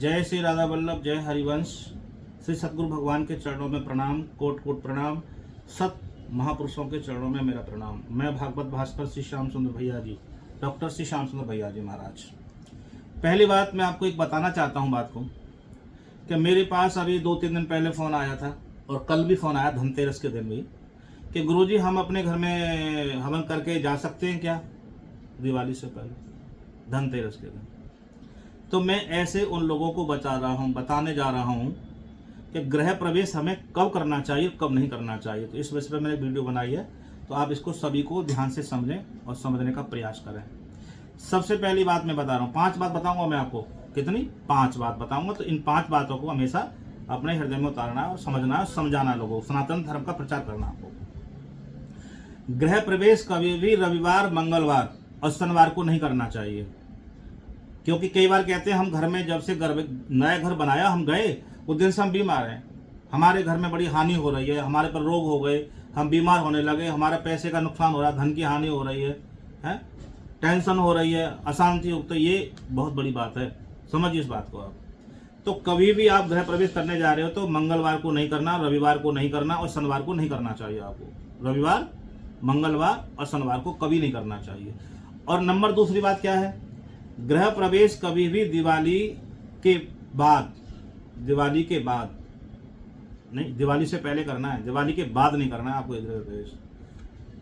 जय श्री राधा वल्लभ, जय हरिवंश। श्री सतगुरु भगवान के चरणों में प्रणाम, कोट कोट प्रणाम। सत महापुरुषों के चरणों में मेरा प्रणाम। मैं भागवत भास्कर श्री श्याम सुंदर भैया जी, डॉक्टर श्री श्याम सुंदर भैया जी महाराज। पहली बात मैं आपको एक बताना चाहता हूँ बात को, कि मेरे पास अभी 2-3 दिन पहले फ़ोन आया था और कल भी फ़ोन आया धनतेरस के दिन भी, कि गुरुजी हम अपने घर में हवन करके जा सकते हैं क्या दिवाली से पहले, धनतेरस के दिन। तो मैं ऐसे उन लोगों को बताने जा रहा हूँ कि गृह प्रवेश हमें कब करना चाहिए, कब नहीं करना चाहिए। तो इस विषय पर मैंने वीडियो बनाई है, तो आप इसको सभी को ध्यान से समझें और समझने का प्रयास करें। सबसे पहली बात मैं बता रहा हूँ, 5 बात बताऊंगा मैं आपको। कितनी? 5 बात बताऊंगा। तो इन 5 बातों को हमेशा अपने हृदय में उतारना और समझना और समझाना लोगों को, सनातन धर्म का प्रचार करना आपको। गृह प्रवेश कभी भी रविवार, मंगलवार और शनिवार को नहीं करना चाहिए, क्योंकि कई बार कहते हैं हम घर में जब से नया घर बनाया हम गए उस दिन से हम बीमार हैं, हमारे घर में बड़ी हानि हो रही है, हमारे पर रोग हो गए, हम बीमार होने लगे, हमारा पैसे का नुकसान हो रहा है, धन की हानि हो रही है, टेंशन हो रही है, अशांति हो। तो ये बहुत बड़ी बात है, समझिए इस बात को आप। तो कभी भी आप गृह प्रवेश करने जा रहे हो तो मंगलवार को नहीं करना, रविवार को नहीं करना और शनिवार को नहीं करना चाहिए आपको। रविवार, मंगलवार और शनिवार को कभी नहीं करना चाहिए। और नंबर दूसरी बात क्या है, गृह प्रवेश कभी भी दिवाली के बाद नहीं, दिवाली से पहले करना है, दिवाली के बाद नहीं करना है आपको गृह प्रवेश।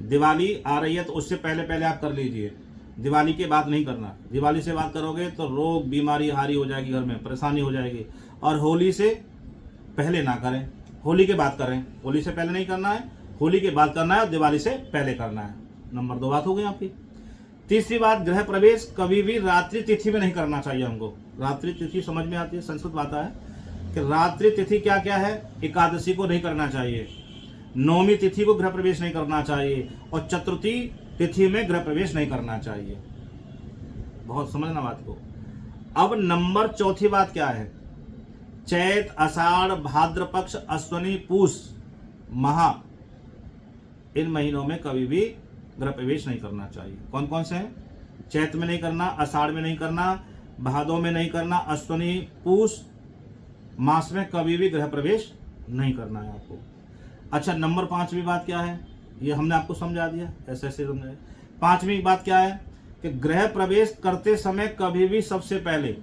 दिवाली आ रही है तो उससे पहले आप कर लीजिए, दिवाली के बाद नहीं करना। दिवाली से बात करोगे तो रोग बीमारी हारी हो जाएगी, घर में परेशानी हो जाएगी। और होली से पहले ना करें, होली के बाद करें। होली से पहले नहीं करना है, होली के बाद करना है और दिवाली से पहले करना है। नंबर 2 बात हो गई आपकी। तीसरी बात, गृह प्रवेश कभी भी रात्रि तिथि में नहीं करना चाहिए हमको। रात्रि तिथि समझ में आती है, संस्कृत बात है कि रात्रि तिथि क्या क्या है। एकादशी को नहीं करना चाहिए, नवमी तिथि को गृह प्रवेश नहीं करना चाहिए और चतुर्थी तिथि में गृह प्रवेश नहीं करना चाहिए। बहुत समझना बात को। अब नंबर 4थी बात क्या है, चैत, आषाढ़, भाद्र पक्ष, अश्विनी, पूष, महा, इन महीनों में कभी भी गृह प्रवेश नहीं करना चाहिए। कौन कौन से हैं? चैत में नहीं करना, आषाढ़ में नहीं करना, भादों में नहीं करना, अश्विनी, पूष मास में कभी भी गृह प्रवेश नहीं करना है आपको। अच्छा, नंबर 5वीं बात क्या है, ये हमने आपको समझा दिया, ऐसे समझाए। 5वीं बात क्या है कि गृह प्रवेश करते समय कभी भी सबसे पहले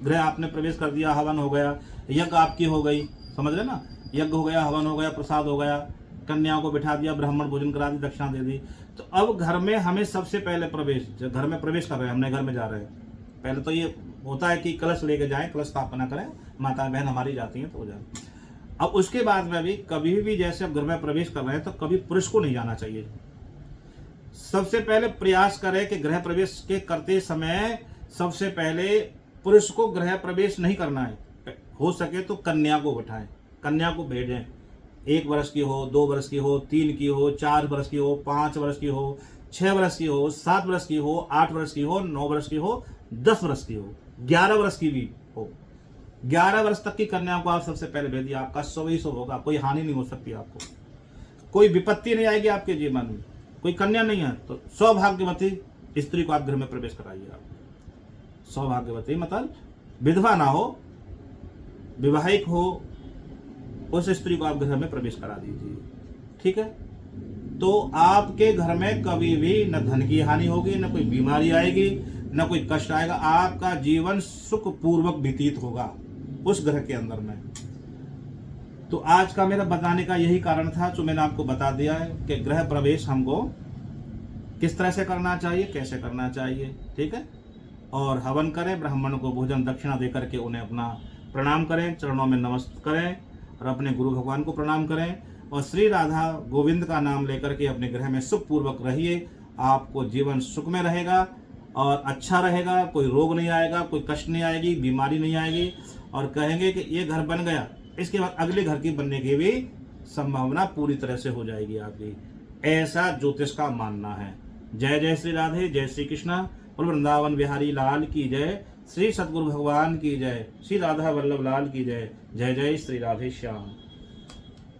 गृह आपने प्रवेश कर दिया, हवन हो गया, यज्ञ आपकी हो गई, समझ रहे ना, यज्ञ हो गया, हवन हो गया, प्रसाद हो गया, कन्याओं को बिठा दिया, ब्राह्मण भोजन करा दी, दक्षिणा दे दी। तो अब घर में हमें सबसे पहले प्रवेश, जब घर में प्रवेश कर रहे हैं, हमने घर में जा रहे हैं, पहले तो ये होता है कि कलश लेके जाएं, कलश स्थापना करें, माता बहन हमारी जाती हैं तो हो जाए। अब उसके बाद में भी कभी भी जैसे अब घर में प्रवेश कर रहे हैं तो कभी पुरुष को नहीं जाना चाहिए। सबसे पहले प्रयास करें कि गृह प्रवेश के करते समय सबसे पहले पुरुष को गृह प्रवेश नहीं करना है। हो सके तो कन्या को बिठाएं, कन्या को भेजें। 1 वर्ष की हो, 2 वर्ष की हो, 3 की हो, 4 वर्ष की हो, 5 वर्ष की हो, 6 वर्ष की हो, 7 वर्ष की हो, 8 वर्ष की हो, 9 वर्ष की हो, 10 वर्ष की हो, 11 वर्ष की भी हो। 11 वर्ष तक की कन्या को आप सबसे पहले भेजिए, आपका 100 होगा, कोई हानि नहीं हो सकती, आपको कोई विपत्ति नहीं आएगी आपके जीवन में। कोई कन्या नहीं है तो सौभाग्यवती स्त्री को आप घर में प्रवेश कराइए। आप सौभाग्यवती मतलब विधवा ना हो, विवाहिक हो, उस स्त्री को आप घर में प्रवेश करा दीजिए, ठीक है। तो आपके घर में कभी भी न धन की हानि होगी, न कोई बीमारी आएगी, न कोई कष्ट आएगा, आपका जीवन सुख पूर्वक व्यतीत होगा उस घर के अंदर में। तो आज का मेरा बताने का यही कारण था, जो मैंने आपको बता दिया है कि गृह प्रवेश हमको किस तरह से करना चाहिए, कैसे करना चाहिए, ठीक है। और हवन करें, ब्राह्मण को भोजन दक्षिणा दे करके उन्हें अपना प्रणाम करें, चरणों में नमस्कार करें और अपने गुरु भगवान को प्रणाम करें और श्री राधा गोविंद का नाम लेकर के अपने गृह में सुखपूर्वक रहिए। आपको जीवन सुख में रहेगा और अच्छा रहेगा, कोई रोग नहीं आएगा, कोई कष्ट नहीं आएगी, बीमारी नहीं आएगी। और कहेंगे कि ये घर बन गया, इसके बाद अगले घर की बनने की भी संभावना पूरी तरह से हो जाएगी आपकी, ऐसा ज्योतिष का मानना है। जय जय श्री राधे, जय श्री कृष्णा। और वृंदावन बिहारी लाल की जय, श्री सतगुरु भगवान की जय, श्री राधा वल्लभ लाल की जय। जय जय श्री राधे श्याम।